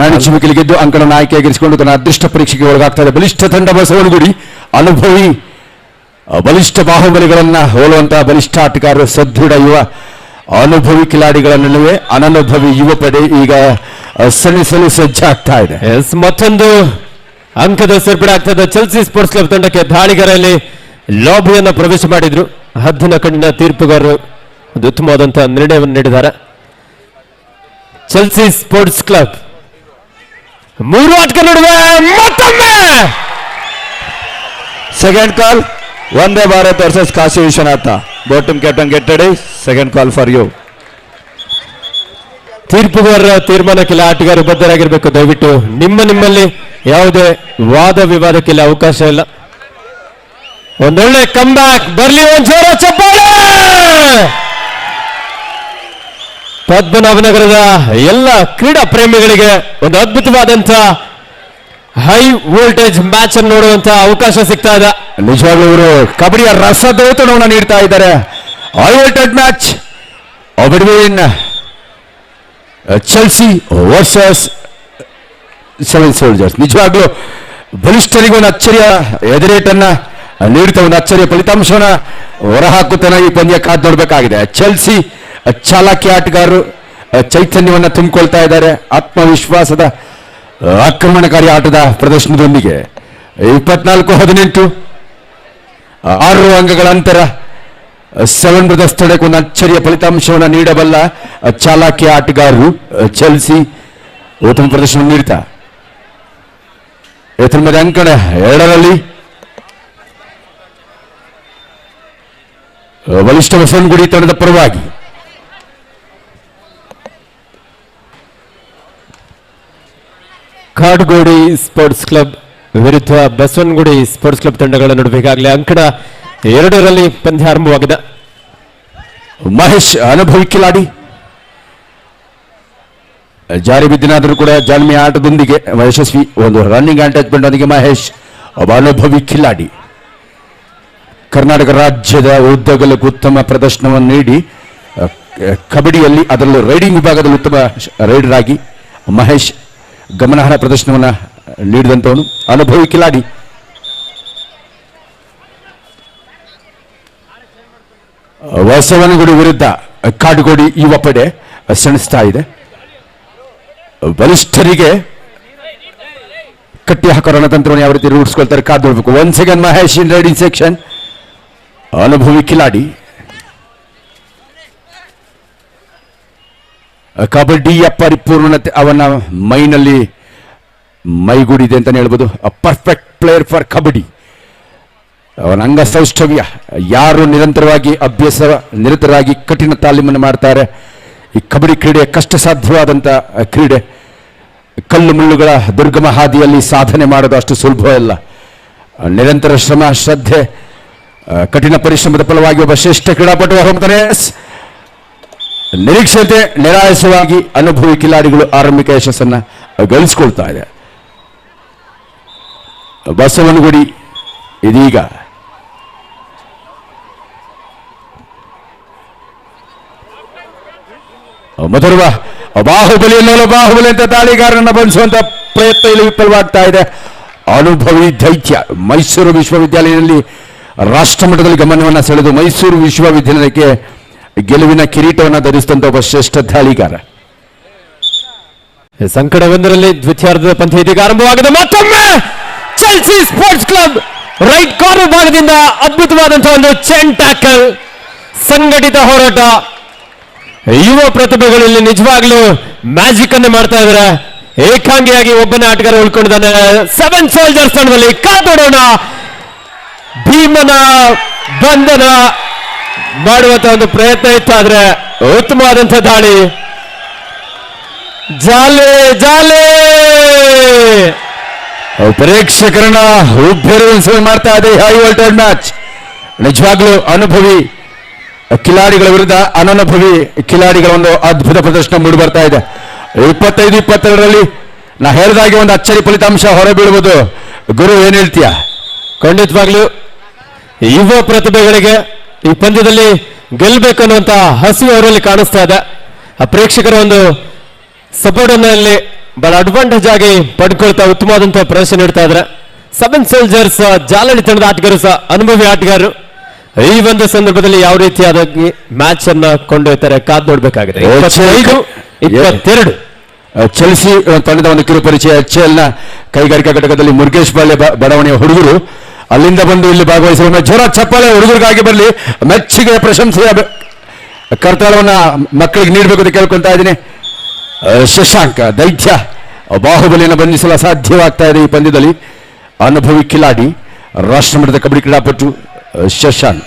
ನಾಡಿ ಚಿಮುಕಿಲಿ ಗೆದ್ದು ಅಂಕಣವನ್ನು ಆಯ್ಕೆಯಾಗಿರಿಸಿಕೊಂಡು ತನ್ನ ಅದೃಷ್ಟ ಪರೀಕ್ಷೆಗೆ ಒಳಗಾಗ್ತಾ ಇದೆ ಬಲಿಷ್ಠ ತಂಡ ಬಸವನಗುಡಿ. ಅನುಭವಿ ಬಲಿಷ್ಠ ಬಾಹುಬಲಿಗಳನ್ನ ಹೋಲುವಂತಹ ಬಲಿಷ್ಠ ಆಟಗಾರರು, ಸದೃಢ ಯುವ ಅನುಭವಿ ಕಿಲಾಡಿಗಳ ನಡುವೆ ಅನನುಭವಿ ಯುವ ಪಡೆ ಈಗ ಸೆಣಸಲು ಸಜ್ಜಾಗ್ತಾ ಇದೆ. ಮತ್ತೊಂದು ಅಂಕದ ಸೇರ್ಪಡೆ ಆಗ್ತದೆ. ಚೆಲ್ಸಿ ಸ್ಪೋರ್ಟ್ಸ್ ಕ್ಲಬ್ ತಂಡಕ್ಕೆ ದಾಳಿಗಾರಲ್ಲಿ ಲಾಬಿಯನ್ನು ಪ್ರವೇಶ ಮಾಡಿದ್ರು. ಹದ್ದಿನ ಕಣ್ಣಿನ ತೀರ್ಪುಗಾರರು ಒಂದು ಉತ್ತಮವಾದಂತಹ ನಿರ್ಣಯವನ್ನು ನೀಡಿದ್ದಾರೆ. ಚೆಲ್ಸಿ ಸ್ಪೋರ್ಟ್ಸ್ ಕ್ಲಬ್ ಮೂರು ಆಟಗಾರ ನಡುವೆ ಮತ್ತೊಮ್ಮೆ second call. Vande Bharat versus Kashi Vishwanatha. Bottom captain get ready. Second call for you. ತೀರ್ಪುಗಾರರ ತೀರ್ಮಾನಕ್ಕೆಲ್ಲ ಆಟಗಾರರು ಬದ್ಧರಾಗಿರ್ಬೇಕು. ದಯವಿಟ್ಟು ನಿಮ್ಮಲ್ಲಿ ಯಾವುದೇ ವಾದ ವಿವಾದಕ್ಕೆಲ್ಲ ಅವಕಾಶ ಇಲ್ಲ. ಒಂದೊಳ್ಳೆ ಕಮ್ ಬ್ಯಾಕ್ ಬರ್ಲಿ, ಒಂದು ಜೋರ ಚಪ್ಪಾಳೆ. ಪದ್ಮನಾಭನಗರದ ಎಲ್ಲ ಕ್ರೀಡಾ ಪ್ರೇಮಿಗಳಿಗೆ ಒಂದು ಅದ್ಭುತವಾದಂತ ಹೈ ವೋಲ್ಟೇಜ್ ಮ್ಯಾಚ್ ಅನ್ನು ನೋಡುವಂತ ಅವಕಾಶ ಸಿಗ್ತಾ ಇದೆ. ನಿಜವಾಗ್ಲೂ ಇವರು ಕಬಡ್ಡಿಯ ರಸದೌತಣವನ್ನು ನೀಡ್ತಾ ಇದ್ದಾರೆ. High voltage match between ಚೆಲ್ಸಿ versus seven soldiers. ನಿಜವಾಗ್ಲೂ ಬಲಿಷ್ಠರಿಗೆ ಒಂದು ಅಚ್ಚರಿಯ ಎದುರೇಟನ್ನ ನೀಡುತ್ತಾ ಒಂದು ಅಚ್ಚರಿಯ ಫಲಿತಾಂಶವನ್ನ ಹೊರಹಾಕುತ್ತಾನೆ ಈ ಪಂದ್ಯ ಕಾದು ನೋಡಬೇಕಾಗಿದೆ. ಚೆಲ್ಸಿ ಚಾಲಾಕಿ ಆಟಗಾರರು ಚೈತನ್ಯವನ್ನ ತುಂಬಿಕೊಳ್ತಾ ಇದ್ದಾರೆ. ಆತ್ಮವಿಶ್ವಾಸದ ಆಕ್ರಮಣಕಾರಿ ಆಟದ ಪ್ರದರ್ಶನದೊಂದಿಗೆ 24-18 6 ಅಂಕಗಳ ಅಂತರ ಸೆವೆನ್ ಬ್ರದರ್ಸ್ ತಂಡಕ್ಕೆ ಒಂದು ಅಚ್ಚರಿಯ ಫಲಿತಾಂಶವನ್ನು ನೀಡಬಲ್ಲ ಚಾಲಾಕಿ ಆಟಗಾರರು ಚೆಲ್ಸಿ ಉತ್ತಮ ಪ್ರದರ್ಶನ ನೀಡ್ತಾ ಎತ್ತರದ ಅಂಕಣ 2ರಲ್ಲಿ ಬಲಿಷ್ಠ ಬಸವನಗುಡಿ ತಂಡದ ಪರವಾಗಿ ಕಾಡ್ಗೋಡಿ ಸ್ಪೋರ್ಟ್ಸ್ ಕ್ಲಬ್ ವಿರುದ್ಧ ಬಸವನಗುಡಿ ಸ್ಪೋರ್ಟ್ಸ್ ಕ್ಲಬ್ ತಂಡಗಳ ನಡುವೆ ಈಗಾಗಲೇ ಅಂಕಣ 2ರಲ್ಲಿ ಪಂದ್ಯ ಆರಂಭವಾಗಿದೆ. ಮಹೇಶ್ ಅನುಭವಿ ಕಿಲಾಡಿ ಜಾರಿ ಬಿದ್ದಿನಾದರೂ ಕೂಡ ಜಾಣ್ಮೆಯ ಆಟದೊಂದಿಗೆ ಯಶಸ್ವಿ ಒಂದು ರನ್ನಿಂಗ್ ಅಟ್ಯಾಚ್ಮೆಂಟ್ ಒಂದಿಗೆ ಮಹೇಶ್ ಒಬ್ಬ ಅನುಭವಿ ಕಿಲಾಡಿ ಕರ್ನಾಟಕ ರಾಜ್ಯದ ಉದ್ದಗಲಕ್ಕೂ ಉತ್ತಮ ಪ್ರದರ್ಶನವನ್ನು ನೀಡಿ ಕಬಡ್ಡಿಯಲ್ಲಿ ಅದರಲ್ಲೂ ರೈಡಿಂಗ್ ವಿಭಾಗದಲ್ಲಿ ಉತ್ತಮ ರೈಡರ್ ಆಗಿ ಮಹೇಶ್ ಗಮನಾರ್ಹ ಪ್ರದರ್ಶನವನ್ನು ನೀಡಿದಂಥವನು ಅನುಭವಿ ಕಿಲಾಡಿ. ಬಸವನಗುಡಿ ವಿರುದ್ಧ ಕಾಡುಗೋಡಿ ಯುವ ಪಡೆ ಸೆಣಸ್ತಾ ಇದೆ. ಬಲಿಷ್ಠರಿಗೆ ಕಟ್ಟಿ ಹಾಕೋ ರಣತಂತ್ರವನ್ನು ಯಾವ ರೀತಿ ರೂಢಿಸ್ಕೊಳ್ತಾರೆ ಕಾದು ನೋಡಬೇಕು. ಒನ್ ಸೆಕೆಂಡ್ ಮಹೇಶ್ ಇನ್ ರೈಡಿಂಗ್ ಸೆಕ್ಷನ್. ಅನುಭವಿ ಕಿಲಾಡಿ ಕಬಡ್ಡಿಯ ಪರಿಪೂರ್ಣತೆ ಅವನ ಮೈನಲ್ಲಿ ಮೈಗೂಡಿದೆ ಅಂತಾನೆ ಹೇಳ್ಬೋದು. Perfect player for kabaddi. ಅವನ ಅಂಗಸೌಷ್ಠವ್ಯ ಯಾರು ನಿರಂತರವಾಗಿ ನಿರತರಾಗಿ ಕಠಿಣ ತಾಲೀಮನ್ನು ಮಾಡ್ತಾರೆ. ಈ ಕಬಡ್ಡಿ ಕ್ರೀಡೆ ಕಷ್ಟ ಸಾಧ್ಯವಾದಂಥ ಕ್ರೀಡೆ. ಕಲ್ಲು ಮುಳ್ಳುಗಳ ದುರ್ಗಮ ಹಾದಿಯಲ್ಲಿ ಸಾಧನೆ ಮಾಡೋದು ಅಷ್ಟು ಸುಲಭ ಅಲ್ಲ. ನಿರಂತರ ಶ್ರಮ, ಶ್ರದ್ಧೆ, ಕಠಿಣ ಪರಿಶ್ರಮದ ಫಲವಾಗಿ ಒಬ್ಬ ಶ್ರೇಷ್ಠ ಕ್ರೀಡಾಪಟು ಹೊರಹೊಮ್ಮುತ್ತಾನೆ. ನಿರೀಕ್ಷತೆ ನಿರಾಯಸವಾಗಿ ಅನುಭವಿ ಕಿಲಾಡಿಗಳು ಆರಂಭಿಕ ಯಶಸ್ಸನ್ನು ಗಳಿಸಿಕೊಳ್ತಾ ಇದೆ. ಬಸವನಗುಡಿ ಇದೀಗ ಮೊದಲ ಬಾಹುಬಲಿ ಅಂತ ದಾಳಿಗಾರರನ್ನ ಬಂಧಿಸುವಂತ ಪ್ರಯತ್ನ ಇಲ್ಲಿ ವಿಫಲವಾಗ್ತಾ ಇದೆ. ಅನುಭವಿ ದೈತ್ಯ ಮೈಸೂರು ವಿಶ್ವವಿದ್ಯಾಲಯದಲ್ಲಿ ರಾಷ್ಟ್ರ ಮಟ್ಟದಲ್ಲಿ ಗಮನವನ್ನು ಸೆಳೆದು ಮೈಸೂರು ವಿಶ್ವವಿದ್ಯಾಲಯಕ್ಕೆ ಗೆಲುವಿನ ಕಿರೀಟವನ್ನು ಧರಿಸಿದಂತ ಒಬ್ಬ ಶ್ರೇಷ್ಠ ದಾಳಿಗಾರ. ಸಂಕಟ ಒಂದರಲ್ಲಿ ದ್ವಿತೀಯಾರ್ಧದ ಪಂದ್ಯ ಇದೀಗ ಆರಂಭವಾಗಿದೆ. ಮತ್ತೊಮ್ಮೆ ಚೆಲ್ಸಿ ಸ್ಪೋರ್ಟ್ಸ್ ಕ್ಲಬ್ ರೈಟ್ ಕಾರ್ನರ್ ಭಾಗದಿಂದ ಅದ್ಭುತವಾದಂತಹ ಒಂದು ಚೈನ್ ಟ್ಯಾಕಲ್, ಸಂಘಟಿತ ಹೋರಾಟ. ಯುವ ಪ್ರತಿಭೆಗಳು ಇಲ್ಲಿ ನಿಜವಾಗ್ಲೂ ಮ್ಯಾಜಿಕ್ ಅನ್ನು ಮಾಡ್ತಾ ಇದ್ದಾರೆ. ಏಕಾಂಗಿಯಾಗಿ ಒಬ್ಬನೇ ಆಟಗಾರ ಉಳ್ಕೊಂಡಿದ್ದಾನೆ. ಸೆವೆನ್ ಸೋಲ್ಜರ್ಸ್ ತಂಡದಲ್ಲಿ ಕಾದೋಡೋಣ. ಭೀಮನ ಬಂಧನ ಮಾಡುವಂತ ಒಂದು ಪ್ರಯತ್ನ ಇತ್ತಾದ್ರೆ ಉತ್ತಮವಾದಂತಹ ದಾಳಿ. ಜಾಲೆ ಜಾಲೆ ಪ್ರೇಕ್ಷಕರನ್ನ ಉಬ್ಬೆರಗಿಸುವ ಮಾಡ್ತಾ ಇದೆ ಹೈ ವೋಲ್ಟೇಜ್ ಮ್ಯಾಚ್. ನಿಜವಾಗ್ಲೂ ಅನುಭವಿ ಕಿಲಾಡಿಗಳ ವಿರುದ್ಧ ಅನನುಭವಿ ಕಿಲಾಡಿಗಳ ಒಂದು ಅದ್ಭುತ ಪ್ರದರ್ಶನ ಮೂಡಿ ಬರ್ತಾ ಇದೆ. 25-22ರಲ್ಲಿ ನಾ ಹೇಳಿದಾಗೆ ಒಂದು ಅಚ್ಚರಿ ಫಲಿತಾಂಶ ಹೊರಬೀಳುವುದು. ಗುರು ಏನ್ ಹೇಳ್ತೀಯ? ಖಂಡಿತವಾಗ್ಲೂ ಯುವ ಪ್ರತಿಭೆಗಳಿಗೆ ಈ ಪಂದ್ಯದಲ್ಲಿ ಗೆಲ್ಲಬೇಕು ಅನ್ನುವಂತ ಹಸಿವು ಅವರಲ್ಲಿ ಕಾಣಿಸ್ತಾ ಇದೆ. ಆ ಪ್ರೇಕ್ಷಕರ ಒಂದು ಸಪೋರ್ಟ್ ಅಲ್ಲಿ ಬಹಳ ಅಡ್ವಾಂಟೇಜ್ ಆಗಿ ಪಡ್ಕೊಳ್ತಾ ಉತ್ತಮವಾದಂತಹ ಪ್ರದರ್ಶನ ನೀಡ್ತಾ ಇದ್ದಾರೆ. 7 ಸೋಲ್ಜರ್ಸ್ ಜಾಲಹಳ್ಳಿ ತಂಡದ ಆಟಗಾರರು ಸಹ ಅನುಭವಿ ಆಟಗಾರರು. ಈ ಒಂದು ಸಂದರ್ಭದಲ್ಲಿ ಯಾವ ರೀತಿಯಾದ ಮ್ಯಾಚ್ ಅನ್ನ ಕೊಂಡೊಯ್ತಾರೆ ಕಾದ್ ನೋಡ್ಬೇಕಾಗಿದೆ. 25-22 ಚೆಲ್ಸಿ ತಂಡದ ಒಂದು ಕಿರು ಪರಿಚಯ. HL ನ ಕೈಗಾರಿಕಾ ಘಟಕದಲ್ಲಿ ಮುರುಗೇಶ್ ಬಾಳೆ ಬಡಾವಣೆಯ ಹುಡುಗರು ಅಲ್ಲಿಂದ ಬಂದು ಇಲ್ಲಿ ಭಾಗವಹಿಸಿರುವ ಜೋರ ಚಪ್ಪಾಳೆ ಹುಡುಗರಿಗಾಗಿ ಬರಲಿ. ಮೆಚ್ಚುಗೆ ಪ್ರಶಂಸೆಯ ಕರ್ತವ್ಯವನ್ನ ಮಕ್ಕಳಿಗೆ ನೀಡಬೇಕು ಅಂತ ಕೇಳ್ಕೊಳ್ತಾ ಇದ್ದೀನಿ. ಶಶಾಂಕ್ ದೈತ್ಯ ಬಾಹುಬಲಿಯನ್ನು ಬಂಧಿಸಲು ಅಸಾಧ್ಯವಾಗ್ತಾ ಇದೆ ಈ ಪಂದ್ಯದಲ್ಲಿ. ಅನುಭವಿ ಕಿಲಾಡಿ ರಾಷ್ಟ್ರಮಟ್ಟದ ಕಬಡ್ಡಿ ಕ್ರೀಡಾಪಟು ಶಶಾಂಕ್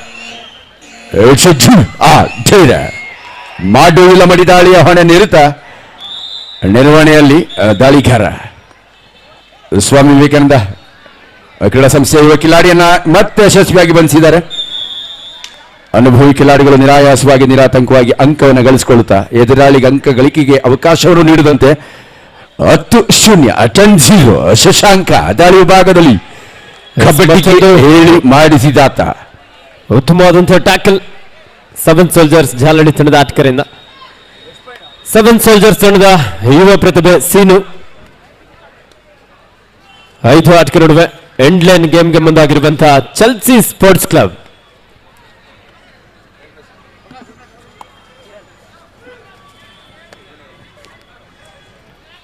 ಮಾಡುವಿಲ್ಲ ಮಡಿದಾಳಿಯ ಹೊಣೆ ನಿರುತ್ತ ನಿರ್ವಹಣೆಯಲ್ಲಿ ದಾಳಿಗಾರ ಸ್ವಾಮಿ ವಿವೇಕಾನಂದ ಕ್ರೀಡಾ ಸಂಸ್ಥೆಯ ಯುವ ಕಿಲಾಡಿಯನ್ನ ಮತ್ತೆ ಯಶಸ್ವಿಯಾಗಿ ಬಂಧಿಸಿದ್ದಾರೆ. ಅನುಭವಿ ಕಿಲಾಡಿಗಳು ನಿರಾಯಾಸವಾಗಿ ನಿರಾತಂಕವಾಗಿ ಅಂಕವನ್ನು ಗಳಿಸಿಕೊಳ್ಳುತ್ತಾ ಎದುರಾಳಿಗೆ ಅಂಕ ಗಳಿಕೆಗೆ ಅವಕಾಶವನ್ನು ನೀಡದಂತೆ 10-0 ಶಶಾಂಕ ದಾಳಿ ವಿಭಾಗದಲ್ಲಿ ಕಬಡ್ಡಿಗೆ ಹೇಳಿ ಮಾಡಿಸಿದಾತ. ಉತ್ತಮವಾದಂತಹ ಟ್ಯಾಕಲ್ 7 ಸೋಲ್ಜರ್ಸ್ ಜಾಲಹಳ್ಳಿ ತಂಡದ ಆಟಗಾರರಿಂದ. 7 ಸೋಲ್ಜರ್ಸ್ ತಂಡದ ಯುವ ಪ್ರತಿಭೆ ಸೀನು 5 ಆಟಗಾರ ನಡುವೆ ಎಂಡ್ಲೈನ್ ಗೇಮ್ಗೆ ಮುಂದಾಗಿರುವಂತಹ ಚೆಲ್ಸಿ ಸ್ಪೋರ್ಟ್ಸ್ ಕ್ಲಬ್.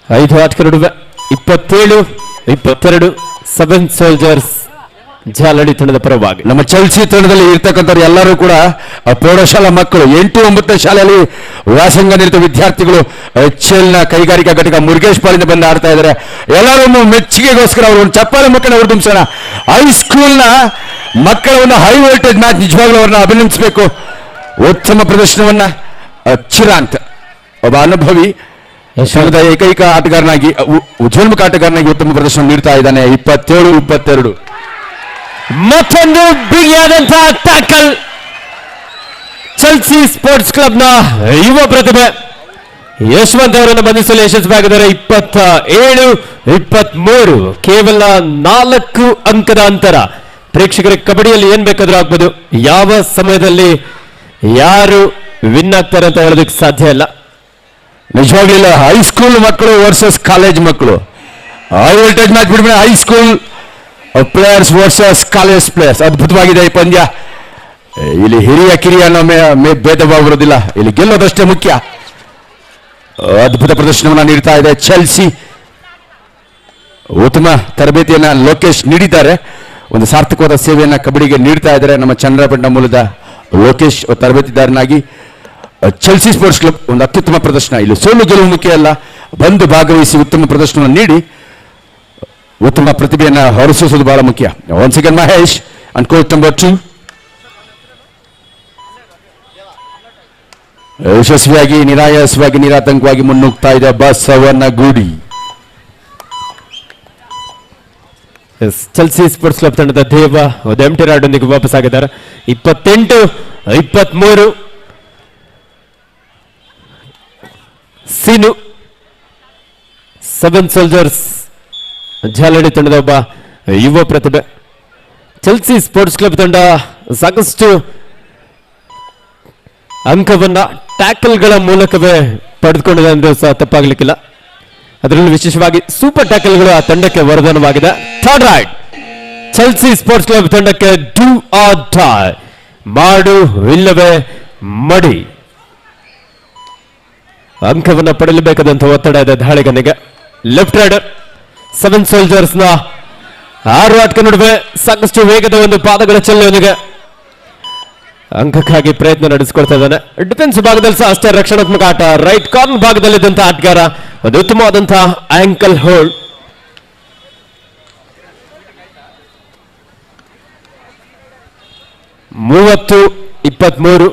ಐದು ಆಟಗಾರ ನಡುವೆ 27-22 7 ಸೋಲ್ಜರ್ಸ್ ಜಾಲಹಳ್ಳಿ ತಂಡದ ಪರವಾಗಿ. ನಮ್ಮ ಚೆಲ್ಸಿ ತಂಡದಲ್ಲಿ ಇರ್ತಕ್ಕಂಥವ್ರು ಎಲ್ಲರೂ ಕೂಡ ಪ್ರೌಢಶಾಲಾ ಮಕ್ಕಳು 8-9 ಶಾಲೆಯಲ್ಲಿ ವ್ಯಾಸಂಗ ನಿರತ ವಿದ್ಯಾರ್ಥಿಗಳು. HL ನ ಕೈಗಾರಿಕಾ ಘಟಕ ಮುರುಗೇಶ್ ಪಾಳಿಂದ ಬಂದು ಆಡ್ತಾ ಇದ್ದಾರೆ. ಎಲ್ಲರೂ ಮೆಚ್ಚುಗೆಗೋಸ್ಕರ ಅವರು ಒಂದು ಚಪ್ಪಾಳೆ ಮಕ್ಕಳನ್ನ ಅವರು ತುಂಬಿಸೋಣ. ಹೈಸ್ಕೂಲ್ನ ಮಕ್ಕಳ ಒಂದು ಹೈ ವೋಲ್ಟೇಜ್ ಮ್ಯಾಚ್ ನಿಜವಾಗ್ಲೂ ಅವ್ರನ್ನ ಅಭಿನಂದಿಸಬೇಕು. ಉತ್ತಮ ಪ್ರದರ್ಶನವನ್ನ ಚಿರಾಂತ್ ಒಬ್ಬ ಅನುಭವಿ ಸಂಘದ ಏಕೈಕ ಆಟಗಾರನಾಗಿ ಉಜ್ವಲ್ಮುಖ ಆಟಗಾರನಾಗಿ ಉತ್ತಮ ಪ್ರದರ್ಶನ ನೀಡ್ತಾ ಇದ್ದಾನೆ. 27-22 ಮತ್ತೊಂದು ಬಿಗಿಯಾದಂತಹ ಟ್ಯಾಕಲ್ ಚೆಲ್ಸಿ ಸ್ಪೋರ್ಟ್ಸ್ ಕ್ಲಬ್ನ ಯುವ ಪ್ರತಿಭೆ ಯಶವಂತ್ ಅವರನ್ನು ಬಂಧಿಸಲು ಯಶಸ್ವಿಯಾಗಿದ್ದಾರೆ. 27-23 ಕೇವಲ 4 ಅಂಕದ ಅಂತರ. ಪ್ರೇಕ್ಷಕರಿಗೆ ಕಬಡ್ಡಿಯಲ್ಲಿ ಏನ್ ಬೇಕಾದ್ರೂ ಆಗ್ಬೋದು, ಯಾವ ಸಮಯದಲ್ಲಿ ಯಾರು ವಿನ್ ಆಗ್ತಾರೆ ಅಂತ ಹೇಳೋದಕ್ಕೆ ಸಾಧ್ಯ ಇಲ್ಲ. ನಿಜವಾಗ್ಲಿಲ್ಲ. ಹೈಸ್ಕೂಲ್ ಮಕ್ಕಳು ವರ್ಸಸ್ ಕಾಲೇಜ್ ಮಕ್ಕಳು ಹೈ ವೋಲ್ಟೇಜ್ ಮ್ಯಾಚ್ ಬಿಡ್ಬೇಡ. High school players versus college players. ಅದ್ಭುತವಾಗಿದೆ ಈ ಪಂದ್ಯ. ಇಲ್ಲಿ ಹಿರಿಯ ಕಿರಿಯ ಭೇದ ಭಾವ ಬರೋದಿಲ್ಲ, ಇಲ್ಲಿ ಗೆಲ್ಲೋದಷ್ಟೇ ಮುಖ್ಯ. ಅದ್ಭುತ ಪ್ರದರ್ಶನವನ್ನ ನೀಡ್ತಾ ಇದೆ ಚೆಲ್ಸಿ. ಉತ್ತಮ ತರಬೇತಿಯನ್ನ ಲೋಕೇಶ್ ನೀಡಿದ್ದಾರೆ. ಒಂದು ಸಾರ್ಥಕವಾದ ಸೇವೆಯನ್ನ ಕಬಡ್ಡಿಗೆ ನೀಡ್ತಾ ಇದ್ದಾರೆ ನಮ್ಮ ಚಂದ್ರಪಟ್ಟಣ ಮೂಲದ ಲೋಕೇಶ್ ತರಬೇತಿದಾರನಾಗಿ. ಚೆಲ್ಸಿ ಸ್ಪೋರ್ಟ್ಸ್ ಕ್ಲಬ್ ಒಂದು ಅತ್ಯುತ್ತಮ ಪ್ರದರ್ಶನ. ಇಲ್ಲಿ ಸೋಲು ಗೆಲುವು ಮುಖ್ಯ ಅಲ್ಲ, ಬಂದು ಭಾಗವಹಿಸಿ ಉತ್ತಮ ಪ್ರದರ್ಶನವನ್ನು ನೀಡಿ ಉತ್ತಮ ಪ್ರತಿಭೆಯನ್ನ ಹೊರಸೂಸುವುದು ಬಹಳ ಮುಖ್ಯ. Once again Mahesh and coach number 2 ಯಶಸ್ವಿಯಾಗಿ ನಿರಾಯಾಸವಾಗಿ ನಿರಾತಂಕವಾಗಿ ಮುನ್ನುಗ್ತಾ ಇದೆ ಬಸವನಗುಡಿ. ಚೆಲ್ಸಿ ಸ್ಪೋರ್ಟ್ಸ್ ಕ್ಲಬ್ ತಂಡದ ದೇವ ಎಂಟಿ ರಾಡ್ ಒಂದಿಗೆ ವಾಪಸ್ ಆಗಿದ್ದಾರೆ. 28-23 ಸೀನು 7 ಸೋಲ್ಜರ್ಸ್ ಜಾಲಹಳ್ಳಿ ತಂಡದ ಒಬ್ಬ ಯುವ ಪ್ರತಿಭೆ. ಚೆಲ್ಸಿ ಸ್ಪೋರ್ಟ್ಸ್ ಕ್ಲಬ್ ತಂಡ ಸಾಕಷ್ಟು ಅಂಕವನ್ನ ಟ್ಯಾಕಲ್ಗಳ ಮೂಲಕವೇ ಪಡೆದುಕೊಂಡಿದೆ ಅಂದ್ರೆ ಸಹ ತಪ್ಪಾಗ್ಲಿಕ್ಕಿಲ್ಲ. ಅದರಲ್ಲೂ ವಿಶೇಷವಾಗಿ ಸೂಪರ್ ಟ್ಯಾಕಲ್ಗಳು ಆ ತಂಡಕ್ಕೆ ವರದಾನವಾಗಿದೆ. ಥರ್ಡ್ ರೈಡ್ ಚೆಲ್ಸಿ ಸ್ಪೋರ್ಟ್ಸ್ ಕ್ಲಬ್ ತಂಡಕ್ಕೆ ಡೂ ಆರ್ ಡೈ, ಮಾಡು ಇಲ್ಲವೇ ಮಡಿ. ಅಂಕವನ್ನು ಪಡೆಯಲೇಬೇಕಾದಂತಹ ಒತ್ತಡ ಇದೆ ದಾಳಿಗನಿಗೆ. ಲೆಫ್ಟ್ ರೈಡರ್ 7 ಸೋಲ್ಜರ್ಸ್ ನ 6 ಆಟಕ ನಡುವೆ ಸಾಕಷ್ಟು ವೇಗದ ಒಂದು ಪಾದಗಳ ಚಲನೆಯೊಂದಿಗೆ ಅಂಕಕ್ಕಾಗಿ ಪ್ರಯತ್ನ ನಡೆಸಿಕೊಳ್ತಾ ಇದ್ದಾನೆ. ಡಿಫೆನ್ಸ್ ಭಾಗದಲ್ಲಿ ಸಹ ಅಷ್ಟೇ ರಕ್ಷಣಾತ್ಮಕ ಆಟ. ರೈಟ್ ಕಾರ್ನರ್ ಭಾಗದಲ್ಲಿದ್ದಂತಹ ಆಟಗಾರ ಒಂದು ಉತ್ತಮವಾದಂತಹ ಆಂಕಲ್ ಹೋಲ್ಡ್. ಮೂವತ್ತು 23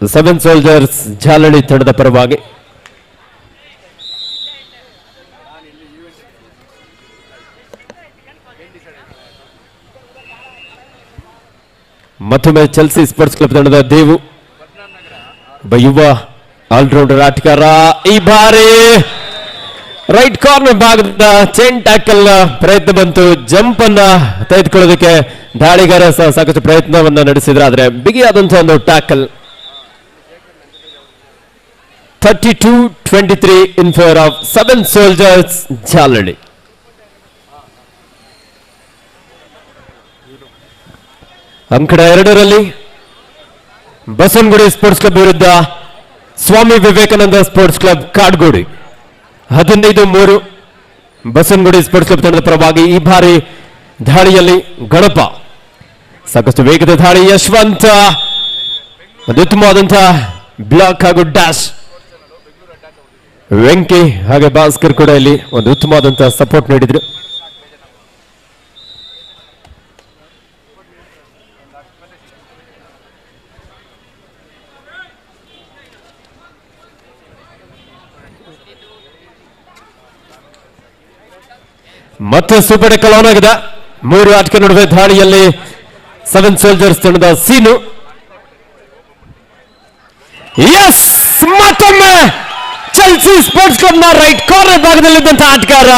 7 ಸೋಲ್ಜರ್ಸ್ ಜಾಲಹಳ್ಳಿ ತಂಡದ ಪರವಾಗಿ. ಮತ್ತೊಮ್ಮೆ ಚೆಲ್ಸಿ ಸ್ಪೋರ್ಟ್ಸ್ ಕ್ಲಬ್ ತಂಡದ ದೇವು ಒಬ್ಬ ಯುವ ಆಲ್ರೌಂಡರ್ ಆಟಗಾರ. ಈ ಬಾರಿ ರೈಟ್ ಕಾರ್ನರ್ ಭಾಗದ ಚೈನ್ ಟ್ಯಾಕಲ್ ಪ್ರಯತ್ನ ಬಂತು. ಜಂಪ್ ಅನ್ನ ತೆಗೆದುಕೊಳ್ಳೋದಕ್ಕೆ ದಾಳಿಗಾರ ಸಹ ಸಾಕಷ್ಟು ಪ್ರಯತ್ನವನ್ನ ನಡೆಸಿದ್ರೆ, ಆದ್ರೆ ಬಿಗಿಯಾದಂತಹ ಒಂದು tackle. 32-23 in favor of 7 Soldiers Jalali. ಅಂಕಡ 2ರಲ್ಲಿ ಬಸವನಗುಡಿ ಸ್ಪೋರ್ಟ್ಸ್ ಕ್ಲಬ್ ವಿರುದ್ಧ Swami Vivekananda sports club Kadugodi 15-3 Basavanagudi sports club ತಂಡದ ಪರವಾಗಿ ಈ ಬಾರಿ ದಾಳಿಯಲ್ಲಿ ಗಣಪ ಸಾಕಷ್ಟು ವೇಗದ ದಾಳಿ ಯಶವಂತ ಒಂದು ಉತ್ತಮವಾದಂತಹ ಬ್ಲಾಕ್ ಹಾಗೂ ಡ್ಯಾಶ್ ವೆಂಕಿ ಹಾಗೆ ಭಾಸ್ಕರ್ ಕೂಡ ಇಲ್ಲಿ ಒಂದು ಉತ್ತಮವಾದಂತಹ ಸಪೋರ್ಟ್ ನೀಡಿದ್ರು ಮತ್ತೆ ಸೂಪರ್ ಟೆಕ್ಕಲ್ ಆನ್ ಆಗಿದೆ 3 ಆಟಗಾರರ ನಡುವೆ ದಾಳಿಯಲ್ಲಿ 7 ಸೋಲ್ಜರ್ಸ್ ತಂಡದ ಸೀನು ಎಸ್ ಮತ್ತೊಮ್ಮೆ ಚೆಲ್ಸಿ ಸ್ಪೋರ್ಟ್ಸ್ ಕ್ಲಬ್ ನ ರೈಟ್ ಕಾರ್ನರ್ ಭಾಗದಲ್ಲಿದ್ದಂತಹ ಆಟಗಾರ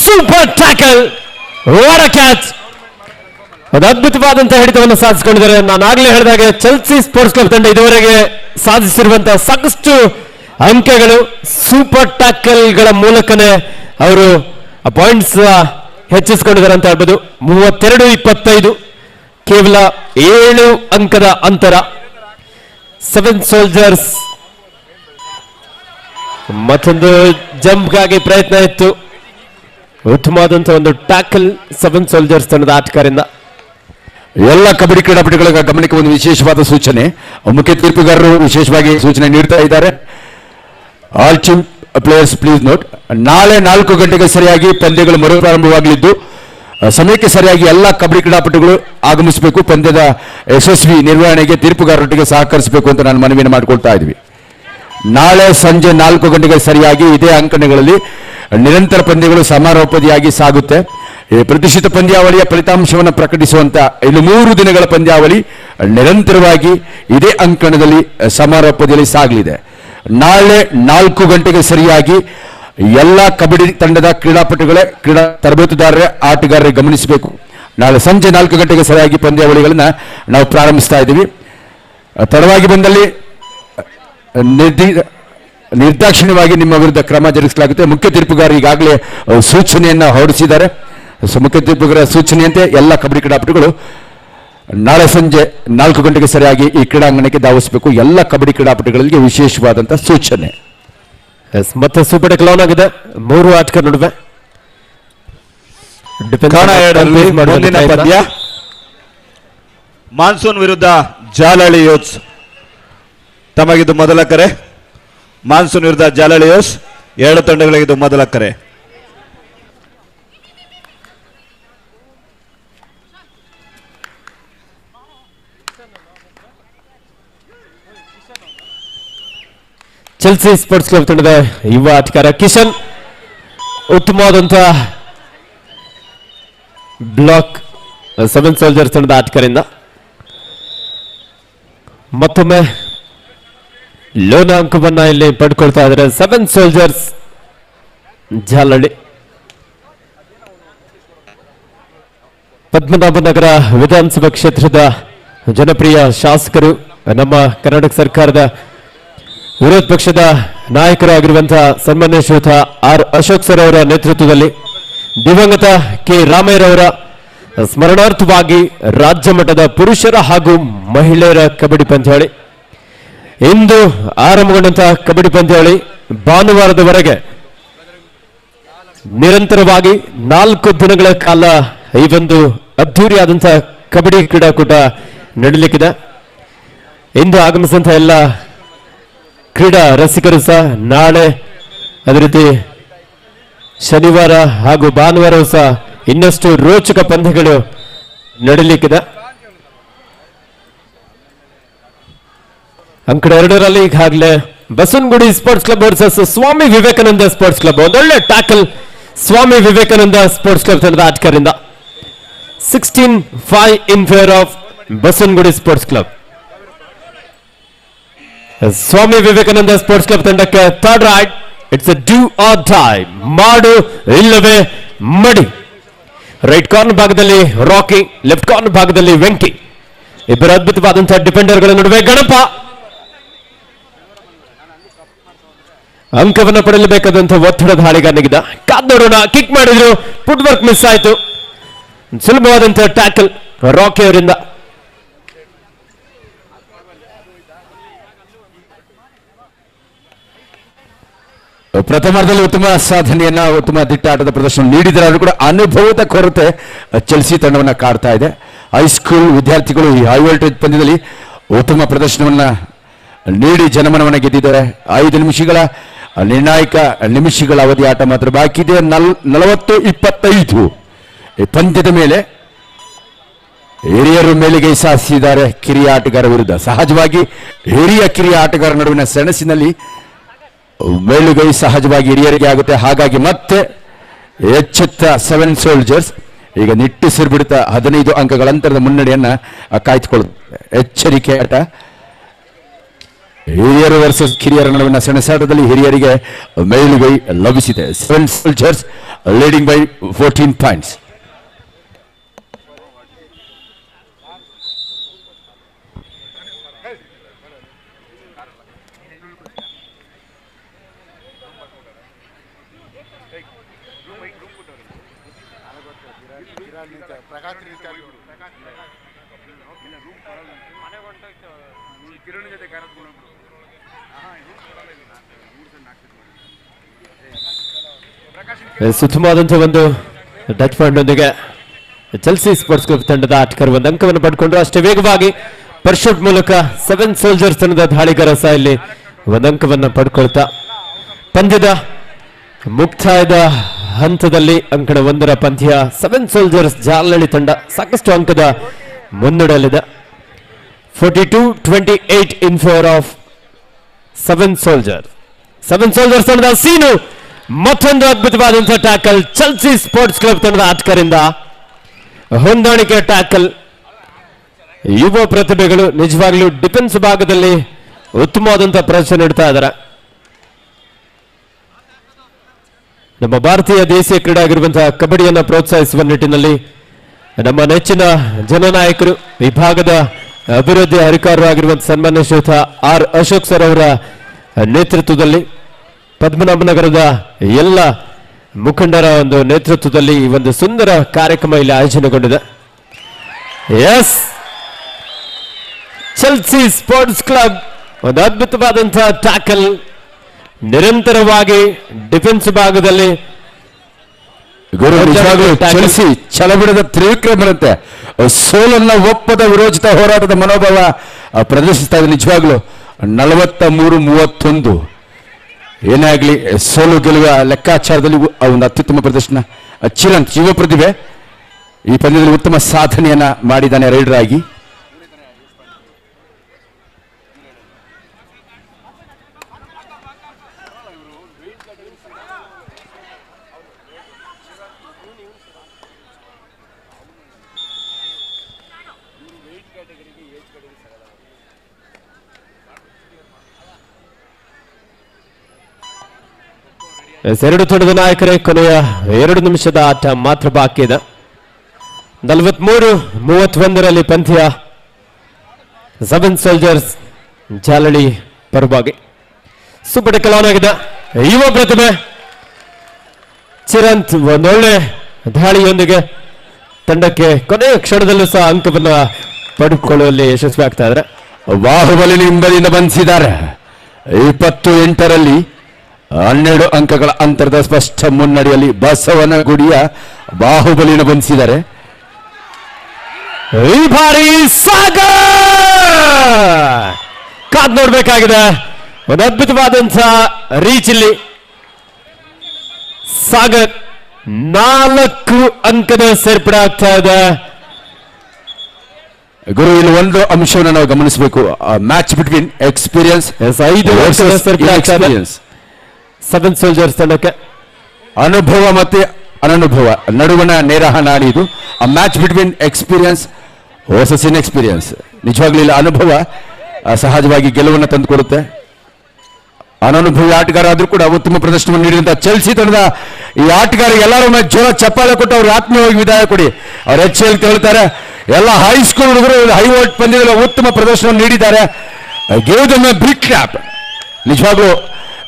super tackle what a catch ಒಂದು ಅದ್ಭುತವಾದಂತಹ ಹಿಡಿತವನ್ನು ಸಾಧಿಸಿಕೊಂಡಿದ್ದಾರೆ ನಾನು ಆಗ್ಲೇ ಹೇಳಿದಾಗೆ ಚೆಲ್ಸಿ ಸ್ಪೋರ್ಟ್ಸ್ ಕ್ಲಬ್ ತಂಡ ಇದುವರೆಗೆ ಸಾಧಿಸಿರುವಂತಹ ಸಾಕಷ್ಟು ಅಂಕಗಳು ಸೂಪರ್ ಟ್ಯಾಕಲ್ಗಳ ಮೂಲಕನೇ ಅವರು ಪಾಯಿಂಟ್ಸ್ ಹೆಚ್ಚಿಸಿಕೊಂಡಿದ್ದಾರೆ ಅಂತ ಹೇಳ್ಬೋದು 32-25 ಕೇವಲ 7 ಅಂಕದ ಅಂತರ 7 ಸೋಲ್ಜರ್ಸ್ ಮತ್ತೊಂದು ಜಂಪ್ಗಾಗಿ ಪ್ರಯತ್ನ ಇತ್ತು ಉತ್ತಮವಾದಂತಹ ಒಂದು ಟ್ಯಾಕಲ್ 7 ಸೋಲ್ಜರ್ಸ್ ತಂಡದ ಆಟಗಾರರಿಂದ ಎಲ್ಲ ಕಬಡ್ಡಿ ಕ್ರೀಡಾಪಟುಗಳ ಗಮನಕ್ಕೆ ಒಂದು ವಿಶೇಷವಾದ ಸೂಚನೆ ಮುಖ್ಯ ತೀರ್ಪುಗಾರರು ವಿಶೇಷವಾಗಿ ಸೂಚನೆ ನೀಡ್ತಾ ಇದ್ದಾರೆ all team players please note ನಾಳೆ 4 ಗಂಟೆಗೆ ಸರಿಯಾಗಿ ಪಂದ್ಯಗಳು ಮರುಪ್ರಾರಂಭವಾಗಲಿದ್ದು ಸಮಯಕ್ಕೆ ಸರಿಯಾಗಿ ಎಲ್ಲ ಕಬಡ್ಡಿ ಕ್ರೀಡಾಪಟುಗಳು ಆಗಮಿಸಬೇಕು ಪಂದ್ಯದ ಯಶಸ್ವಿ ನಿರ್ವಹಣೆಗೆ ತೀರ್ಪುಗಾರರೊಟ್ಟಿಗೆ ಸಹಕರಿಸಬೇಕು ಅಂತ ನಾನು ಮನವಿಯನ್ನು ಮಾಡಿಕೊಳ್ತಾ ಇದ್ವಿ ನಾಳೆ ಸಂಜೆ 4 ಗಂಟೆಗೆ ಸರಿಯಾಗಿ ಇದೇ ಅಂಕಣಗಳಲ್ಲಿ ನಿರಂತರ ಪಂದ್ಯಗಳು ಸಮಾರೋಪಾದಿಯಾಗಿ ಸಾಗುತ್ತೆ ಪ್ರತಿಷ್ಠಿತ ಪಂದ್ಯಾವಳಿಯ ಫಲಿತಾಂಶವನ್ನು ಪ್ರಕಟಿಸುವಂತ ಇನ್ನು 3 ದಿನಗಳ ಪಂದ್ಯಾವಳಿ ನಿರಂತರವಾಗಿ ಇದೇ ಅಂಕಣದಲ್ಲಿ ಸಮಾರೋಪಾದಿಯಲ್ಲಿ ಸಾಗಲಿದೆ ನಾಳೆ 4 ಗಂಟೆಗೆ ಸರಿಯಾಗಿ ಎಲ್ಲ ಕಬಡ್ಡಿ ತಂಡದ ಕ್ರೀಡಾಪಟುಗಳೇ ಕ್ರೀಡಾ ತರಬೇತುದಾರರೇ ಆಟಗಾರರೇ ಗಮನಿಸಬೇಕು ನಾಳೆ ಸಂಜೆ 4 ಗಂಟೆಗೆ ಸರಿಯಾಗಿ ಪಂದ್ಯಾವಳಿಗಳನ್ನ ನಾವು ಪ್ರಾರಂಭಿಸ್ತಾ ಇದ್ದೀವಿ ತಡವಾಗಿ ಬಂದಲ್ಲಿ ನಿರ್ದಾಕ್ಷಿಣ್ಯವಾಗಿ ನಿಮ್ಮ ವಿರುದ್ಧ ಕ್ರಮ ಜರುಗಿಸಲಾಗುತ್ತೆ ಮುಖ್ಯ ತೀರ್ಪುಗಾರ ಈಗಾಗಲೇ ಸೂಚನೆಯನ್ನ ಹೊರಡಿಸಿದ್ದಾರೆ ಮುಖ್ಯ ತೀರ್ಪುಗಾರ ಸೂಚನೆಯಂತೆ ಎಲ್ಲ ಕಬಡ್ಡಿ ಕ್ರೀಡಾಪಟುಗಳು ನಾಳೆ ಸಂಜೆ 4 ಗಂಟೆಗೆ ಸರಿಯಾಗಿ ಈ ಕ್ರೀಡಾಂಗಣಕ್ಕೆ ಧಾವಿಸಬೇಕು ಎಲ್ಲ ಕಬಡ್ಡಿ ಕ್ರೀಡಾಪಟುಗಳಿಗೆ ವಿಶೇಷವಾದಂತಹ ಸೂಚನೆ ಮತ್ತೆ ಸೂಪರ್ ಟೆಕ್ಕಲ್ ಆನ್ ಆಗಿದೆ 3 ಆಟಗಾರರ ನಡುವೆ ಮುಂದಿನ ಪಂದ್ಯ ಮಾನ್ಸೂನ್ ವಿರುದ್ಧ ಜಾಲಹಳ್ಳಿ ಯೂತ್ಸ್ ತಮಗಿದು ಮೊದಲ ಕರೆ ಮಾನ್ಸೂನ್ ವಿರುದ್ಧ ಜಾಲಹಳ್ಳಿ ಯೂತ್ಸ್ 2 ತಂಡಗಳಿಗಿದು ಮೊದಲ ಕರೆ ಚೆಲ್ಸಿ ಸ್ಪೋರ್ಟ್ಸ್ ಕ್ಲಬ್ ತಂಡದ ಯುವ ಆಟಗಾರ ಕಿಶನ್ ಉತ್ತಮವಾದಂತಹ ಬ್ಲಾಕ್ 7 ಸೋಲ್ಜರ್ಸ್ ತಂಡದ ಆಟಗಾರರಿಂದ ಮತ್ತೊಮ್ಮೆ ಲೋನ ಅಂಕವನ್ನ ಇಲ್ಲಿ ಪಡ್ಕೊಳ್ತಾ ಇದ್ದಾರೆ 7 ಸೋಲ್ಜರ್ಸ್ ಜಾಲಹಳ್ಳಿ ಪದ್ಮನಾಭನಗರ ವಿಧಾನಸಭಾ ಕ್ಷೇತ್ರದ ಜನಪ್ರಿಯ ಶಾಸಕರು ನಮ್ಮ ಕರ್ನಾಟಕ ಸರ್ಕಾರದ ವಿರೋಧ ಪಕ್ಷದ ನಾಯಕರಾಗಿರುವಂತಹ ಸನ್ಮಾನ್ಯ ಶ್ರೀಯುತ ಆರ್ ಅಶೋಕ್ ಸರ್ ಅವರ ನೇತೃತ್ವದಲ್ಲಿ ದಿವಂಗತ ಕೆ ರಾಮಯ್ಯರವರ ಸ್ಮರಣಾರ್ಥವಾಗಿ ರಾಜ್ಯ ಮಟ್ಟದ ಪುರುಷರ ಹಾಗೂ ಮಹಿಳೆಯರ ಕಬಡ್ಡಿ ಪಂದ್ಯಾವಳಿ ಇಂದು ಆರಂಭಗೊಂಡಂತಹ ಕಬಡ್ಡಿ ಪಂದ್ಯಾವಳಿ ಭಾನುವಾರದವರೆಗೆ ನಿರಂತರವಾಗಿ 4 ದಿನಗಳ ಕಾಲ ಈ ಒಂದು ಅದ್ಧೂರಿಯಾದಂತಹ ಕಬಡ್ಡಿ ಕ್ರೀಡಾಕೂಟ ನಡೀಲಿಕ್ಕಿದೆ ಇಂದು ಆಗಮಿಸಿದಂತಹ ಎಲ್ಲ ಕ್ರೀಡಾ ರಸಿಕರು ಸಹ ನಾಳೆ ಅದೇ ರೀತಿ ಶನಿವಾರ ಹಾಗೂ ಭಾನುವಾರವೂ ಸಹ ಇನ್ನಷ್ಟು ರೋಚಕ ಪಂದ್ಯಗಳು ನಡೀಲಿಕ್ಕಿದೆ ಅಂಕಡ 2ರಲ್ಲಿ ಈಗಾಗಲೇ Basavanagudi sports club versus Swami Vivekananda sports club ಒಂದೊಳ್ಳೆ tackle Swami Vivekananda sports club ತಂಡದ ಆಟಗಾರರಿಂದ 16-5 in favour of Basavanagudi sports club Swami Vivekananda sports club ತಂಡಕ್ಕೆ third raid it's a do or die ಮಾಡು ಇಲ್ಲವೇ ಮಡಿ ರೈಟ್ ಕಾರ್ನರ್ ಭಾಗದಲ್ಲಿ ರಾಕಿ ಲೆಫ್ಟ್ ಕಾರ್ನರ್ ಭಾಗದಲ್ಲಿ ವೆಂಕಿ ಇಬ್ಬರು ಅದ್ಭುತವಾದಂತಹ ಡಿಫೆಂಡರ್ಗಳ ನಡುವೆ ಗಣಪ ಅಂಕವನ್ನು ಪಡೆಯಲೇಬೇಕಾದಂತಹ ಒತ್ತಡದ ಹಾಳಿಗಾರನಿಗಿದ್ದ. ಕಾದ್ ನೋಡೋಣ. ಕಿಕ್ ಮಾಡಿದ್ರು, ಫುಟ್ ವರ್ಕ್ ಮಿಸ್ ಆಯಿತು. ಸುಲಭವಾದಂತಹ ಟ್ಯಾಕಲ್ ರಾಕಿ ಅವರಿಂದ. ಪ್ರಥಮಾರ್ಧದಲ್ಲಿ ಉತ್ತಮ ಸಾಧನೆಯನ್ನ, ಉತ್ತಮ ದಿಟ್ಟ ಆಟದ ಪ್ರದರ್ಶನ ನೀಡಿದರೆ ಕೂಡ ಅನುಭವದ ಕೊರತೆ ಚೆಲ್ಸಿ ತಂಡವನ್ನ ಕಾಡ್ತಾ ಇದೆ. ಹೈಸ್ಕೂಲ್ ವಿದ್ಯಾರ್ಥಿಗಳು ಈ ಹೈ ವೋಲ್ಟೇಜ್ ಪಂದ್ಯದಲ್ಲಿ ಉತ್ತಮ ಪ್ರದರ್ಶನವನ್ನ ನೀಡಿ ಜನಮನವನ್ನ ಗೆದ್ದಿದ್ದಾರೆ. 5 ನಿಮಿಷಗಳ ನಿರ್ಣಾಯಕ ನಿಮಿಷಗಳ ಅವಧಿ ಆಟ ಮಾತ್ರ ಬಾಕಿ ಇದೆ. 40-25 ಈ ಪಂದ್ಯದ ಮೇಲೆ ಹಿರಿಯರು ಮೇಲಿಗೆ ಸಾಧಿಸಿದ್ದಾರೆ ಕಿರಿಯ ಆಟಗಾರ ವಿರುದ್ಧ. ಸಹಜವಾಗಿ ಹಿರಿಯ ಕಿರಿಯ ಆಟಗಾರ ನಡುವಿನ ಸೆಣಸಿನಲ್ಲಿ ಮೇಲುಗೈ ಸಹಜವಾಗಿ ಹಿರಿಯರಿಗೆ ಆಗುತ್ತೆ. ಹಾಗಾಗಿ ಮತ್ತೆ ಎಚ್ಚೆತ್ತ 7 ಸೋಲ್ಜರ್ಸ್ ಈಗ ನಿಟ್ಟುಸಿರು ಬಿಡುತ್ತಾ 15 ಅಂಕಗಳ ಅಂತರದ ಮುನ್ನಡೆಯನ್ನ ಕಾಯ್ದುಕೊಳ್ಳುತ್ತೆ. ಎಚ್ಚರಿಕೆ ಆಟ. ಹಿರಿಯರು ವರ್ಸಸ್ ಕಿರಿಯರ ನಡುವಿನ ಸೆಣಸಾಟದಲ್ಲಿ ಹಿರಿಯರಿಗೆ ಮೇಲುಗೈ ಲಭಿಸಿದೆ. 7 ಸೋಲ್ಜರ್ಸ್ ಲೀಡಿಂಗ್ ಬೈ 14 ಪಾಯಿಂಟ್ಸ್. ಸುತ್ತಮುತ್ತಲಂತ ಒಂದು ಟಚ್ ಪಾಯಿಂಟ್ ಒಂದಿಗೆ ಚೆಲ್ಸಿ ಸ್ಪೋರ್ಟ್ಸ್ ಕ್ಲಬ್ ತಂಡದ ಆಟಗಾರರು ಒಂದು ಅಂಕವನ್ನು ಪಡ್ಕೊಂಡ್ರು. ಅಷ್ಟೇ ವೇಗವಾಗಿ ಪರ್ಶೂಟ್ ಮೂಲಕ 7 ಸೋಲ್ಜರ್ಸ್ ತಂಡದ ದಾಳಿಗಾರ ಸಹ ಇಲ್ಲಿ ಒಂದು ಅಂಕವನ್ನು ಪಡ್ಕೊಳ್ತಾ ಪಂದ್ಯದ ಮುಕ್ತಾಯದ ಹಂತದಲ್ಲಿ ಅಂಕಣ 1ರ ಪಂದ್ಯ 7 ಸೋಲ್ಜರ್ಸ್ ಜಾಲಹಳ್ಳಿ ತಂಡ ಸಾಕಷ್ಟು ಅಂಕದ ಮುನ್ನಡೆಯಲ್ಲಿದೆ. 42-28 ಇನ್ ಫೇವರ್ ಆಫ್ 7 ಸೋಲ್ಜರ್ಸ್. 7 ಸೋಲ್ಜರ್ಸ್ ತಂಡದ ಸೀನು ಮತ್ತೊಂದು ಅದ್ಭುತವಾದಂತಹ ಟ್ಯಾಕಲ್ ಚೆಲ್ಸಿ ಸ್ಪೋರ್ಟ್ಸ್ ಕ್ಲಬ್ ತಂಡದ ಆಟಗಾರರಿಂದ. ಹೊಂದಾಣಿಕೆ ಟ್ಯಾಕಲ್. ಯುವ ಪ್ರತಿಭೆಗಳು ನಿಜವಾಗ್ಲೂ ಡಿಫೆನ್ಸ್ ಭಾಗದಲ್ಲಿ ಉತ್ತಮವಾದಂತಹ ಪ್ರದರ್ಶನ ನೀಡ್ತಾ ಇದ್ದಾರೆ. ನಮ್ಮ ಭಾರತೀಯ ದೇಶೀಯ ಕ್ರೀಡೆ ಆಗಿರುವಂತಹ ಕಬಡ್ಡಿಯನ್ನು ಪ್ರೋತ್ಸಾಹಿಸುವ ನಿಟ್ಟಿನಲ್ಲಿ ನಮ್ಮ ನೆಚ್ಚಿನ ಜನನಾಯಕರು, ವಿಭಾಗದ ಅಭಿವೃದ್ಧಿ ಅಧಿಕಾರರು ಆಗಿರುವಂತಹ ಸನ್ಮಾನ್ಯ ಶ್ರೀಯುತ ಆರ್ ಅಶೋಕ್ ಸರ್ ಅವರ ನೇತೃತ್ವದಲ್ಲಿ, ಪದ್ಮನಾಭನಗರದ ಎಲ್ಲ ಮುಖಂಡರ ಒಂದು ನೇತೃತ್ವದಲ್ಲಿ ಈ ಒಂದು ಸುಂದರ ಕಾರ್ಯಕ್ರಮ ಇಲ್ಲಿ ಆಯೋಜನೆಗೊಂಡಿದೆ. ಎಸ್, ಚೆಲ್ಸಿ ಸ್ಪೋರ್ಟ್ಸ್ ಕ್ಲಬ್ ಒಂದು ಅದ್ಭುತವಾದಂತಹ ಟ್ಯಾಕಲ್. ನಿರಂತರವಾಗಿ ಡಿಫೆನ್ಸ್ ಭಾಗದಲ್ಲಿ ಚೆಲ್ಸಿ ಛಲಬಿಡದ ತ್ರಿವಿಕ್ರಮ ಬರುತ್ತೆ. ಸೋಲನ್ನ ಒಪ್ಪದ ವಿರೋಚಿತ ಹೋರಾಟದ ಮನೋಭಾವ ಪ್ರದರ್ಶಿಸ್ತಾ ಇದೆ. ನಿಜವಾಗ್ಲು 43-31 ಏನಾಗ್ಲಿ ಸೋಲು ಗೆಲುವ ಲೆಕ್ಕಾಚಾರದಲ್ಲಿ ಒಂದು ಅತ್ಯುತ್ತಮ ಪ್ರದರ್ಶನ. ಚಿರಂತ್ ಯುವ ಪ್ರತಿಭೆ ಈ ಪಂದ್ಯದಲ್ಲಿ ಉತ್ತಮ ಸಾಧನೆಯನ್ನ ಮಾಡಿದ್ದಾನೆ ರೈಡರ್ ಆಗಿ. ಎರಡು ತಂಡದ ನಾಯಕರೇ, ಕೊನೆಯ 2 ನಿಮಿಷದ ಆಟ ಮಾತ್ರ ಬಾಕಿ ಇದೆ. 43-31 ಪಂದ್ಯ 7 ಸೋಲ್ಜರ್ಸ್ ಜಾಲಹಳ್ಳಿ ಪರವಾಗಿ. ಸೂಪರ್ ಟೆಕಲ್ ಆನ್ ಆಗಿದೆ. ಯುವ ಪ್ರತಿಭೆ ಚಿರಂತ್ ಒಂದೊಳ್ಳೆ ದಾಳಿಯೊಂದಿಗೆ ತಂಡಕ್ಕೆ ಕೊನೆಯ ಕ್ಷಣದಲ್ಲೂ ಸಹ ಅಂಕವನ್ನು ಪಡೆದುಕೊಳ್ಳುವಲ್ಲಿ ಯಶಸ್ವಿ ಆಗ್ತಾ ಇದ್ದಾರೆ. ಬಾಹುಬಲಿ ಹಿಂಬದಿಯಿಂದ ಬಂಧಿಸಿದ್ದಾರೆ. 28ರಲ್ಲಿ 12 ಅಂಕಗಳ ಅಂತರದ ಸ್ಪಷ್ಟ ಮುನ್ನಡೆಯಲ್ಲಿ ಬಸವನಗುಡಿಯ ಬಾಹುಬಲಿನ ಬಂಧಿಸಿದ್ದಾರೆ. ಈ ಬಾರಿ ಸಾಗರ್ ಕಾದ್ ನೋಡ್ಬೇಕಾಗಿದೆ. ಒಂದು ಅದ್ಭುತವಾದಂತಹ ರೀಚ್ ಇಲ್ಲಿ. ಸಾಗರ್ 4 ಅಂಕದ ಸೇರ್ಪಡೆ ಆಗ್ತಾ ಇದೆ. ಗುರು, ಇಲ್ಲಿ ಒಂದು ಅಂಶವನ್ನು ನಾವು ಗಮನಿಸಬೇಕು. ಮ್ಯಾಚ್ ಬಿಟ್ವೀನ್ ಎಕ್ಸ್ಪೀರಿಯನ್ಸ್ 5 ಸೇರ್ಪಡೆ ಆಗ್ತಾ ಇದೆ 7 ಸೋಲ್ಜರ್ಸ್ ತಂಡಕ್ಕೆ. ಅನುಭವ ಮತ್ತೆ ಅನನುಭವ ನಡುವಣ ನೇರ ಹಣಾಡಿ ಇದು. ಆ ಮ್ಯಾಚ್ ಬಿಟ್ವೀನ್ ಎಕ್ಸ್ಪೀರಿಯನ್ಸ್ ವರ್ಸಸ್ ಇನ್ ಎಕ್ಸ್ಪೀರಿಯನ್ಸ್. ನಿಜವಾಗ್ಲೂ ಇಲ್ಲ ಅನುಭವ ಸಹಜವಾಗಿ ಗೆಲುವನ್ನು ತಂದುಕೊಡುತ್ತೆ. ಅನನುಭವಿ ಆಟಗಾರ ಆದ್ರೂ ಕೂಡ ಉತ್ತಮ ಪ್ರದರ್ಶನವನ್ನು ನೀಡಿದಂತ ಚೆಲ್ಸಿ ತಂಡದ ಈ ಆಟಗಾರ ಎಲ್ಲರೂ ಜೋರ ಚಪ್ಪಾಳೆ ಕೊಟ್ಟು ಅವ್ರಿಗೆ ಆತ್ಮೀಯವಾಗಿ ವಿದಾಯ ಕೊಡಿ. ಅವ್ರು ಹೆಚ್ಚು ಹೇಳ್ತಾರೆ. ಎಲ್ಲ ಹೈಸ್ಕೂಲ್ ಹುಡುಗರು ಹೈ ವೋಲ್ಟ್ ಪಂದ್ಯದಲ್ಲಿ ಉತ್ತಮ ಪ್ರದರ್ಶನವನ್ನು ನೀಡಿದ್ದಾರೆ. Give them a big clap. ನಿಜವಾಗ್ಲೂ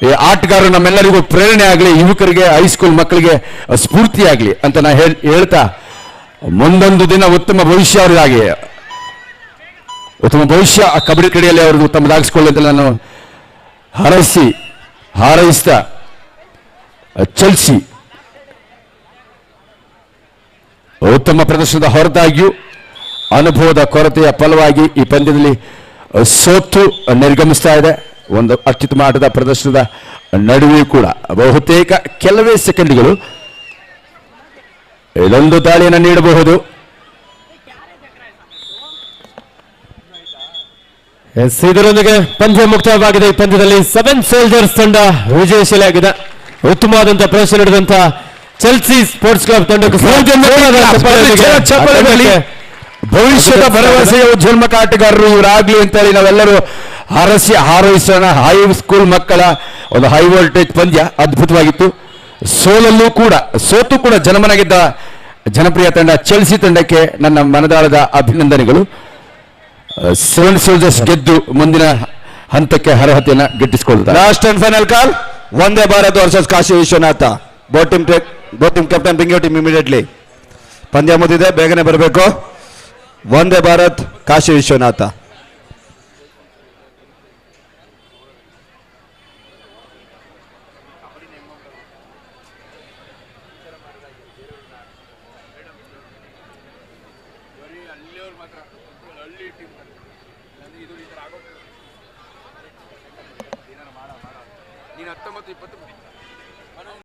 ಈ ಆಟಗಾರರು ನಮ್ಮೆಲ್ಲರಿಗೂ ಪ್ರೇರಣೆ ಆಗಲಿ, ಯುವಕರಿಗೆ, ಹೈಸ್ಕೂಲ್ ಮಕ್ಕಳಿಗೆ ಸ್ಫೂರ್ತಿ ಆಗಲಿ ಅಂತ ನಾ ಹೇಳ್ತಾ ಮುಂದೊಂದು ದಿನ ಉತ್ತಮ ಭವಿಷ್ಯ ಅವರಿಗಾಗಿ, ಉತ್ತಮ ಭವಿಷ್ಯ ಕಬಡ್ಡಿ ಕ್ರೀಡೆಯಲ್ಲಿ ಅವ್ರದ್ದು ತಮ್ಮದಾಗಿಸ್ಕೊಳ್ಳಿ ಅಂತ ನಾನು ಹಾರೈಸ್ತಾ ಚೆಲ್ಸಿ ಉತ್ತಮ ಪ್ರದರ್ಶನದ ಹೊರತಾಗಿಯೂ ಅನುಭವದ ಕೊರತೆಯ ಫಲವಾಗಿ ಈ ಪಂದ್ಯದಲ್ಲಿ ಸೋತು ನಿರ್ಗಮಿಸ್ತಾ ಇದೆ. ಒಂದು ಅತ್ಯುತ್ತಮ ಆಟದ ಪ್ರದರ್ಶನದ ನಡುವೆಯೂ ಕೂಡ ಬಹುತೇಕ ಕೆಲವೇ ಸೆಕೆಂಡ್ಗಳು ಇದೊಂದು ದಾಳಿಯನ್ನು ನೀಡಬಹುದು. ಇದರೊಂದಿಗೆ ಪಂದ್ಯ ಮುಕ್ತಾಯವಾಗಿದೆ. ಈ ಪಂದ್ಯದಲ್ಲಿ 7 ಸೋಲ್ಜರ್ಸ್ ತಂಡ ವಿಜಯಶೀಲಿಯಾಗಿದೆ. ಉತ್ತಮವಾದಂತಹ ಪ್ರದರ್ಶನ ನೀಡಿದಂತ ಚೆಲ್ಸಿ ಸ್ಪೋರ್ಟ್ಸ್ ಕ್ಲಬ್ ತಂಡಕ್ಕೂ ಭವಿಷ್ಯದ ಭರವಸೆಯ ಉಜ್ವಲ್ಮಕ ಆಟಗಾರರು ಇವರಾಗ್ಲಿ ಅಂತೇಳಿ ನಾವೆಲ್ಲರೂ ಹಾರೈಸೋಣ. ಹೈಸ್ಕೂಲ್ ಮಕ್ಕಳ ಒಂದು ಹೈ ವೋಲ್ಟೇಜ್ ಪಂದ್ಯ ಅದ್ಭುತವಾಗಿತ್ತು. ಸೋತು ಕೂಡ ಜನಮನಗಿದ್ದ ಜನಪ್ರಿಯ ತಂಡ ಚೆಲ್ಸಿ ತಂಡಕ್ಕೆ ನನ್ನ ಮನದಾಳದ ಅಭಿನಂದನೆಗಳು. 7 ಸೋಲ್ಜರ್ಸ್ ಗೆದ್ದು ಮುಂದಿನ ಹಂತಕ್ಕೆ ಅರ್ಹತೆಯನ್ನು ಗಿಟ್ಟಿಸಿಕೊಳ್ಳುತ್ತಾರೆ. Last and final call, Vande Bharat versus Kashi Vishwanath. Both team captain bring your team immediately. ಪಂದ್ಯ ಮುಗಿದಿದೆ, ಬೇಗನೆ ಬರಬೇಕು. ವಂದೇ ಭಾರತ್ ಕಾಶಿ ವಿಶ್ವನಾಥ.